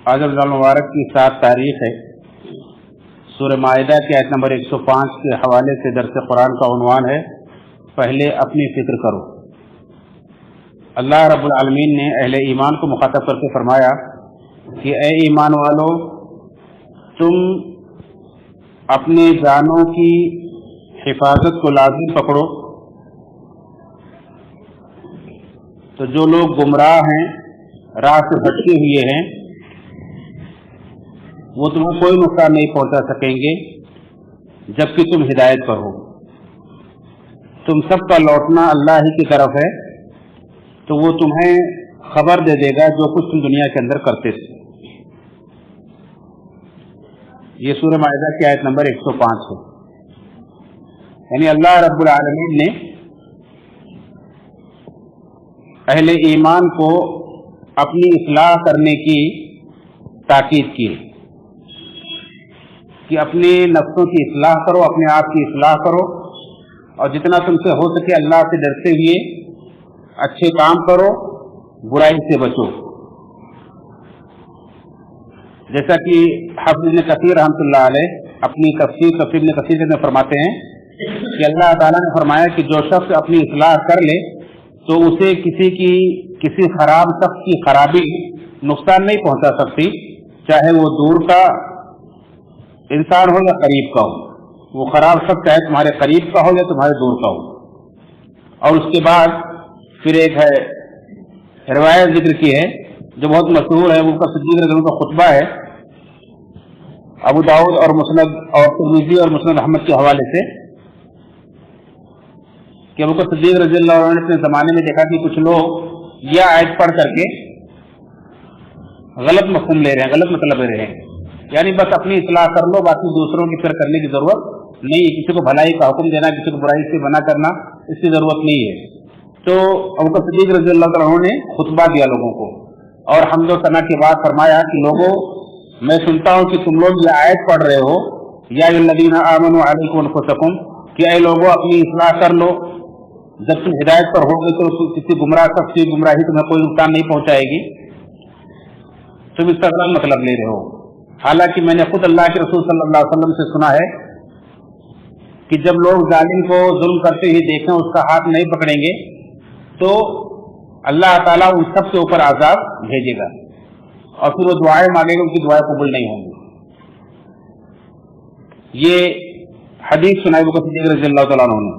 آج رمضان المبارک کی 7 تاریخ ہے۔ سورہ مائدہ کی آیت نمبر 105 کے حوالے سے درس قرآن کا عنوان ہے پہلے اپنی فکر کرو۔ اللہ رب العالمین نے اہل ایمان کو مخاطب کر کے فرمایا کہ اے ایمان والو، تم اپنے جانوں کی حفاظت کو لازم پکڑو۔ تو جو لوگ گمراہ ہیں، راہ سے بھٹکے ہوئے ہیں، وہ تمہیں کوئی نقصان نہیں پہنچا سکیں گے جبکہ تم ہدایت پر ہو۔ تم سب کا لوٹنا اللہ ہی کی طرف ہے، تو وہ تمہیں خبر دے دے گا جو کچھ تم دنیا کے اندر کرتے تھے۔ یہ سورہ مائدہ کی آیت نمبر 105 ہے۔ یعنی اللہ رب العالمین نے اہل ایمان کو اپنی اصلاح کرنے کی تاکید کی کہ اپنے نفسوں کی اصلاح کرو، اپنے آپ کی اصلاح کرو، اور جتنا تم سے ہو سکے اللہ سے ڈرتے ہوئے اچھے کام کرو، برائی سے بچو۔ جیسا کہ حافظ ابن کثیر رحمۃ اللہ علیہ اپنی تفسیر ابن کثیر میں فرماتے ہیں کہ اللہ تعالیٰ نے فرمایا کہ جو شخص اپنی اصلاح کر لے تو اسے کسی خراب شخص کی خرابی نقصان نہیں پہنچا سکتی، چاہے وہ دور کا انسان ہو یا قریب کا ہو۔ وہ خراب شخص چاہے تمہارے قریب کا ہو یا تمہارے دور کا ہو۔ اور اس کے بعد پھر ایک ہے روایت ذکر کی ہے جو بہت مشہور ہے، وہ کا صدیق رضی اللہ عنہ کا خطبہ ہے ابو داؤد اور مسند اور ترمذی اور مسند احمد کے حوالے سے، کہ ابو بکر صدیق رضی اللہ عنہ نے اپنے زمانے میں دیکھا کہ کچھ لوگ یہ آیت پڑھ کر کے غلط مفہوم لے رہے ہیں، غلط مطلب لے رہے ہیں، یعنی بس اپنی اصلاح کر لو، باقی دوسروں کی فکر کرنے کی ضرورت نہیں ہے، کسی کو بھلائی کا حکم دینا، کسی کو برائی سے منع کرنا، اس کی ضرورت نہیں ہے۔ تو ابو بکر صدیق رضی اللہ عنہ نے خطبہ دیا لوگوں کو، اور حمد و ثنا کے بعد فرمایا کہ لوگوں، میں سنتا ہوں کہ تم لوگ یہ آیت پڑھ رہے ہو یا الذین آمنوا علیکم انفسکم، کہ اے لوگوں اپنی اصلاح کر لو، جب تم ہدایت پر ہوگے تو کسی گمراہ شخص کی گمراہی تمہیں کوئی نقصان نہیں پہنچائے گی، تم اس کا غلط مطلب لے رہے ہو۔ حالانکہ میں نے خود اللہ کے رسول صلی اللہ علیہ وسلم سے سنا ہے کہ جب لوگ ظالم کو ظلم کرتے ہی دیکھیں، اس کا ہاتھ نہیں پکڑیں گے، تو اللہ تعالیٰ ان سب کے اوپر عذاب بھیجے گا، اور پھر وہ دعائیں مانگے گا، ان کی دعائیں قبول نہیں ہوں گی۔ یہ حدیث سنائی ابو بکر صدیق رضی اللہ تعالیٰ عنہ نے۔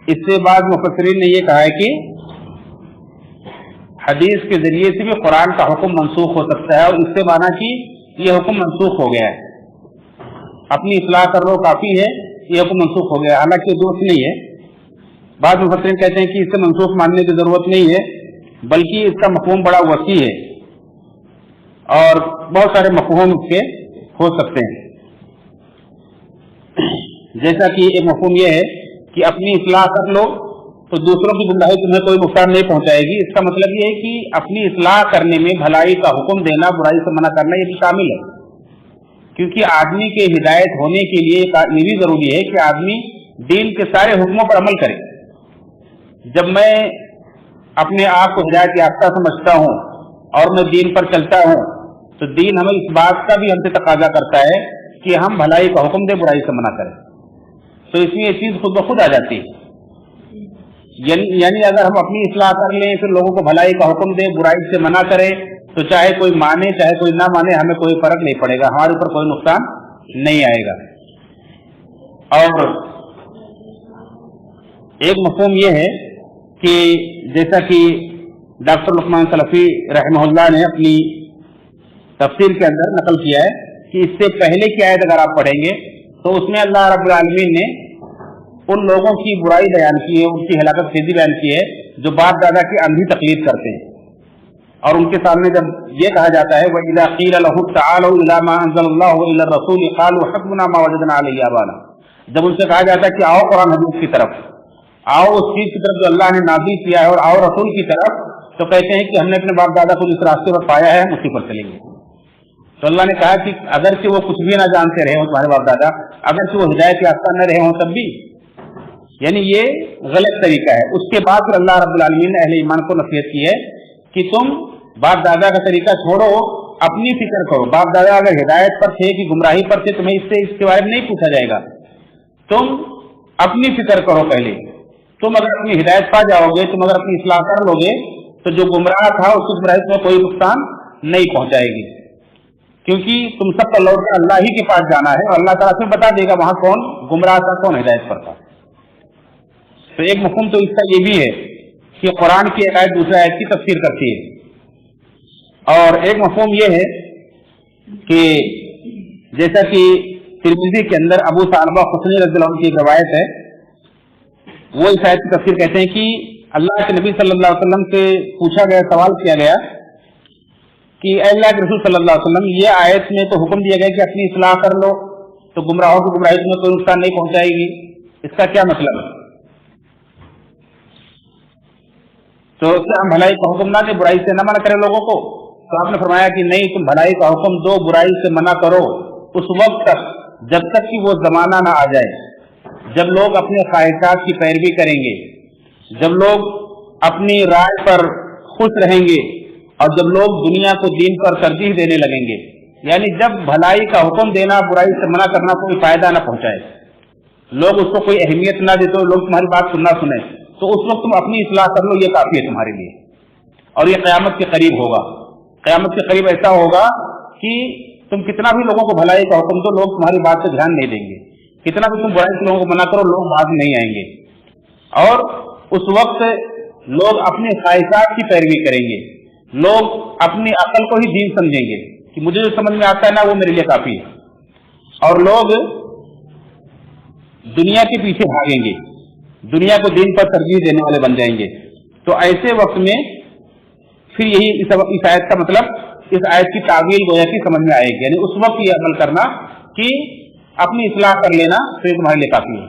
اس سے بعد مفسرین نے یہ کہا ہے کہ حدیث کے ذریعے سے بھی قرآن کا حکم منسوخ ہو سکتا ہے، اور اس سے مانا کہ یہ حکم منسوخ ہو گیا ہے، اپنی اصلاح کر لو کافی ہے، یہ حکم منسوخ ہو گیا ہے، حالانکہ یہ درست نہیں ہے۔ بعض مفسرین کہتے ہیں کہ اس سے منسوخ ماننے کی ضرورت نہیں ہے، بلکہ اس کا مفہوم بڑا وسیع ہے اور بہت سارے مفہوم اس کے ہو سکتے ہیں۔ جیسا کہ ایک مفہوم یہ ہے کہ اپنی اصلاح کر لو تو دوسروں کی گمراہی تمہیں کوئی نقصان نہیں پہنچائے گی، اس کا مطلب یہ ہے کہ اپنی اصلاح کرنے میں بھلائی کا حکم دینا، برائی سے منع کرنا، یہ بھی شامل ہے، کیونکہ آدمی کے ہدایت ہونے کے لیے یہ بھی ضروری ہے کہ آدمی دین کے سارے حکموں پر عمل کرے۔ جب میں اپنے آپ کو ہدایت یافتہ سمجھتا ہوں اور میں دین پر چلتا ہوں، تو دین ہمیں اس بات کا بھی ہم سے تقاضا کرتا ہے کہ ہم بھلائی کا حکم دیں، برائی سے منع کریں، تو اس میں یہ چیز خود بخود آ جاتی ہے۔ یعنی اگر ہم اپنی اصلاح کر لیں، پھر لوگوں کو بھلائی کا حکم دیں، برائی سے منع کریں، تو چاہے کوئی مانے چاہے کوئی نہ مانے، ہمیں کوئی فرق نہیں پڑے گا، ہمارے اوپر کوئی نقصان نہیں آئے گا۔ اور ایک مفہوم یہ ہے کہ جیسا کہ ڈاکٹر لقمان سلفی رحمہ اللہ نے اپنی تفسیر کے اندر نقل کیا ہے کہ اس سے پہلے کی آیت اگر آپ پڑھیں گے تو اس میں اللہ رب العالمین نے ان لوگوں کی برائی بیان کی ہے، ان کی ہلاکت خیزی بیان کی ہے جو باپ دادا کی اندھی تقلید کرتے ہیں، اور ان کے سامنے جب یہ کہا جاتا ہے وَإِذَا قِيلَ لَهُمْ تَعَالَوْا إِلَىٰ مَا أَنزَلَ اللَّهُ وَإِلَى الرَّسُولِ قَالُوا حَسْبُنَا مَا وَجَدْنَا عَلَيْهِ آبَاءَنَا، جب ان سے کہا جاتا ہے کہ آؤ قرآن حدیث کی طرف، آؤ اس چیز کی طرف جو اللہ نے نازل کیا ہے، اور آؤ رسول کی طرف، تو کہتے ہیں کہ ہم نے اپنے باپ دادا کو جس راستے پر پایا ہے ہم اسی پر چلیں گے۔ تو اللہ نے کہا کہ اگرچہ وہ کچھ بھی نہ جانتے رہے ہوں تمہارے باپ دادا، اگرچہ وہ ہدایت یافتہ نہ رہے ہوں تب بھی، یعنی یہ غلط طریقہ ہے۔ اس کے بعد پھر اللہ رب العالمین نے اہل ایمان کو نصیحت کی ہے کہ تم बाप दादा का तरीका छोड़ो, अपनी फिक्र करो। बाप दादा अगर हिदायत पर थे कि गुमराही पर थे, तुम्हें इसके बारे में नहीं पूछा जाएगा। तुम अपनी फिक्र करो पहले। तुम अगर अपनी हिदायत पा जाओगे, तुम अगर अपनी इस्लाह कर लोगे, तो जो गुमराह था उसकी गुमराही में कोई नुकसान नहीं पहुंचाएगी, क्योंकि तुम सबको लौट कर अल्लाह ही के पास जाना है और अल्लाह ताला फिर बता देगा वहां कौन गुमराह था, कौन हिदायत पर था। तो एक मफहूम तो इसका ये भी है कि कुरान की एक आयत दूसरी आयत की तफसीर करती है, और एक मफहूम ये है कि जैसा कि तिरमिज़ी के अंदर अबू सालबा खुसनी रज़ियल्लाहु अन्हु की एक रवायत है, वो इस आयत की तफसीर कहते हैं कि अल्लाह के नबी सल्लल्लाहु अलैहि वसल्लम से पूछा गया, सवाल किया गया कि अल्लाह के रसूल सल्लल्लाहु अलैहि वसल्लम, ये आयत में तो हुक्म दिया गया कि अपनी इस्लाह कर लो तो गुमराहों की गुमराही में कोई नुकसान नहीं पहुंचाएगी, इसका क्या मतलब है? तो क्या हम भलाई का हुक्म ना दें, बुराई से न मना करें लोगों को? तो आपने फरमाया कि नहीं, तुम भलाई का हुक्म दो, बुराई से मना करो उस वक्त तक जब तक कि वो जमाना ना आ जाए जब लोग अपने ख्वाहिशात की पैरवी करेंगे, जब लोग अपनी राय पर खुश रहेंगे और जब लोग दुनिया को दीन पर तरजीह देने लगेंगे। यानी जब भलाई का हुक्म देना, बुराई से मना करना कोई फायदा ना पहुंचाए, लोग उसको कोई अहमियत ना देते, लोग तुम्हारी बात सुनना सुने, तो उस वक्त तुम अपनी इस्लाह कर लो, ये काफी है तुम्हारे लिए। और ये क़यामत के करीब होगा। क़यामत के करीब ऐसा होगा कि तुम कितना भी लोगों को भलाई का हुक्म दो, लोग तुम्हारी बात से ध्यान नहीं देंगे। कितना भी तुम बुराई से लोगों को मना करो, लोग बात नहीं आएंगे। और उस वक्त लोग अपने ख्वाहिशात की पैरवी करेंगे, लोग अपनी अकल को ही दीन समझेंगे कि मुझे जो समझ में आता है ना वो मेरे लिए काफी है, और लोग दुनिया के पीछे भागेंगे, दुनिया को दीन पर तरजीह देने वाले बन जाएंगे। तो ऐसे वक्त में फिर यही इस आयत का मतलब, इस आयत की तावील गोया की समझ में आएगी। यानी उस वक्त ये अमल करना कि अपनी इस्लाह कर लेना तो ये तुम्हारे लिए काफी है।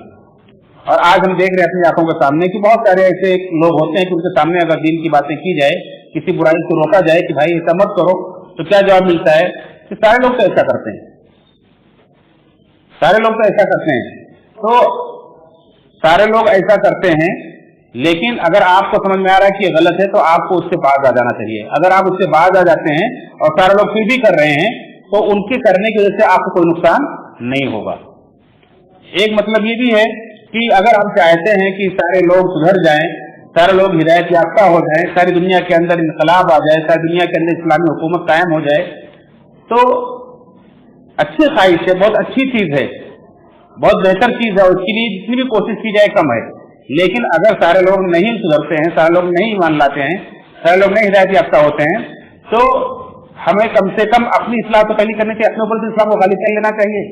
और आज हम देख रहे हैं अपनी आंखों के सामने कि बहुत सारे ऐसे लोग होते हैं कि उनके सामने अगर दीन की बातें की जाए, किसी बुराई को रोका जाए कि भाई ऐसा मत करो, तो क्या जवाब मिलता है कि सारे लोग तो ऐसा करते हैं, सारे लोग तो ऐसा करते हैं। तो सारे लोग ऐसा करते हैं, लेकिन अगर आपको समझ में आ रहा है कि ये गलत है तो आपको उससे बाज आ जाना चाहिए। अगर आप उससे बाज आ जाते हैं और सारे लोग फिर भी कर रहे हैं, तो उनके करने की वजह से आपको कोई नुकसान नहीं होगा। एक मतलब ये भी है कि अगर हम चाहते हैं कि सारे लोग सुधर जाएं, सारे लोग हिदायत याफ्ता हो जाएं, सारी दुनिया के अंदर इनकलाब आ जाए, सारी दुनिया के अंदर इस्लामी हुकूमत कायम हो जाए, तो अच्छी ख्वाहिश है, बहुत अच्छी चीज है, बहुत बेहतर चीज है, उसके लिए जितनी भी कोशिश की जाए कम है। लेकिन अगर सारे लोग नहीं सुधरते हैं, सारे लोग नहीं ईमान लाते हैं, सारे लोग नहीं हिदायत याफ्ता होते हैं, तो हमें कम से कम अपनी इस्लाह तो पहले करनी चाहिए, अपने ऊपर से इस्लाम को गालिब कर लेना चाहिए,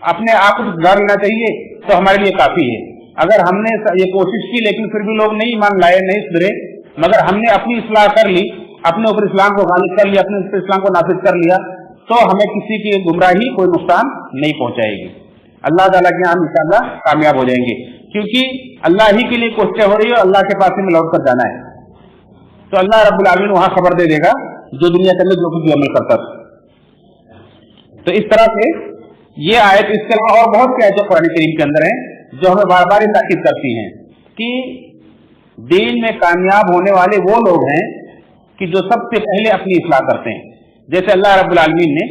अपने आप को सुधार लेना चाहिए, तो हमारे लिए काफी है। अगर हमने ये कोशिश की लेकिन फिर भी लोग नहीं ईमान लाए, नहीं सुधरे, मगर हमने अपनी इस्लाह कर ली, अपने ऊपर इस्लाम को गालिब कर लिया, अपने ऊपर इस्लाम को नाफिज कर लिया, तो हमें किसी की गुमराही कोई नुकसान नहीं पहुंचाएगी। अल्लाह ताला के यहाँ हम इंशाअल्लाह कामयाब हो जाएंगे, क्योंकि अल्लाह ही के लिए कोशिश हो रही है, अल्लाह के पास में लौट कर जाना है। तो अल्लाह रब्बुल आलमीन वहां खबर दे देगा जो दुनिया के अंदर जो कुछ अमल करता था। तो इस तरह से ये आयत, इसके अलावा और बहुत सी आयतें कुरान करीम के अंदर हैं जो हमें बार बार ताकीद करती हैं कि दीन में कामयाब होने वाले वो लोग हैं कि जो सबसे पहले अपनी इस्लाह करते हैं। जैसे अल्लाह रब्बुल आलमीन ने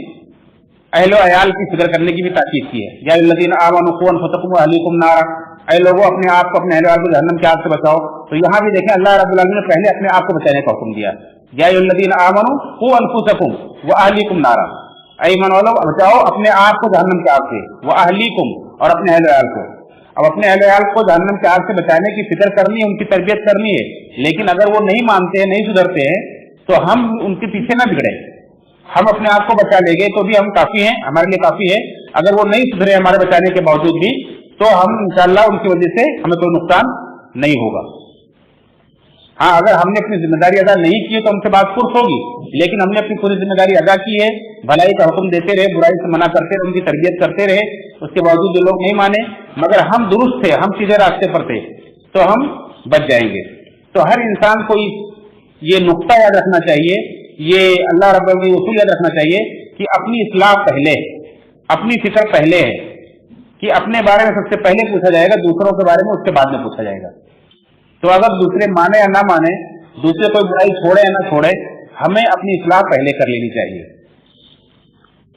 अहलो अयाल की फिक्र करने की भी ताकीद की है, या अल्लज़ीना आमनू क़ू अनफुसकुम व अहलीकुम नारा, ऐ लोगों अपने आप को, अपने अहले वाल को जहन्नम की आग से बचाओ। तो यहाँ भी देखें अल्लाह रब्बुल आलमीन ने पहले अपने आप को बचाने का हुक्म दिया, या अल्लज़ीना आमनू क़ू अनफुसकुम व अहलीकुम नारा, ऐ ईमान वालों बचाओ अपने आप को जहन्नम की आग से, व अहलीकुम और अपने अहले वाल को। अब अपने अहले वाल को जहन्नम की आग से बचाने की फिक्र करनी है, उनकी तरबियत करनी है, लेकिन अगर वो नहीं मानते हैं, नहीं सुधरते हैं, तो हम उनके पीछे ना बिगड़े। हम अपने आप को बचा लेंगे तो भी हम काफी हैं, हमारे लिए काफी है। अगर वो नहीं सुधरे हमारे बचाने के बावजूद भी, तो हम इंशाअल्लाह उनकी वजह से हमें कोई नुकसान नहीं होगा। हाँ, अगर हमने अपनी जिम्मेदारी अदा नहीं की तो हमसे बात कुर्स होगी, लेकिन हमने अपनी पूरी जिम्मेदारी अदा की है, भलाई का हुक्म देते रहे, बुराई से मना करते रहे, उनकी तरबियत करते रहे, उसके बावजूद जो लोग नहीं माने, मगर हम दुरुस्त थे, हम सीधे रास्ते पर थे, तो हम बच जाएंगे। तो हर इंसान को ये नुक्ता याद रखना चाहिए, ये अल्लाह रब्बुल आलमीन उसूल याद रखना चाहिए कि अपनी इस्लाह पहले, अपनी फिक्र पहले है, कि अपने बारे में सबसे पहले पूछा जाएगा, दूसरों के बारे में उसके बाद में पूछा जाएगा। तो अगर दूसरे माने या ना माने, दूसरे कोई बुराई छोड़े या ना छोड़े, ہمیں اپنی اصلاح پہلے کر لینی چاہیے،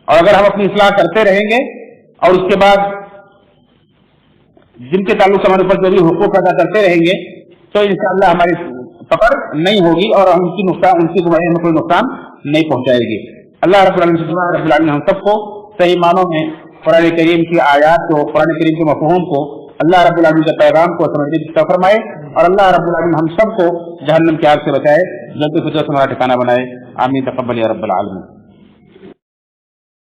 اور اگر ہم اپنی اصلاح کرتے رہیں گے اور اس کے بعد جن کے تعلق سے ہمارے اوپر جو بھی حقوق ادا کرتے رہیں گے تو انشاءاللہ ہماری پکڑ نہیں ہوگی اور ان کی گمراہی میں کوئی نقصان نہیں پہنچائے گی۔ اللہ رب العالمین ہم سب کو صحیح معنوں میں قرآن کریم کی آیات کو، قرآن کریم کے مفہوم کو، اللہ رب العالمین کے پیغام کو سمجھنے کی توفیق فرمائے، اور اللہ رب العالمین ہم سب کو جہنم کی آگ سے بچائے، جنت الفردوس ہمارا ٹھکانہ بنائے۔ آمین، تقبل یا رب العالمین۔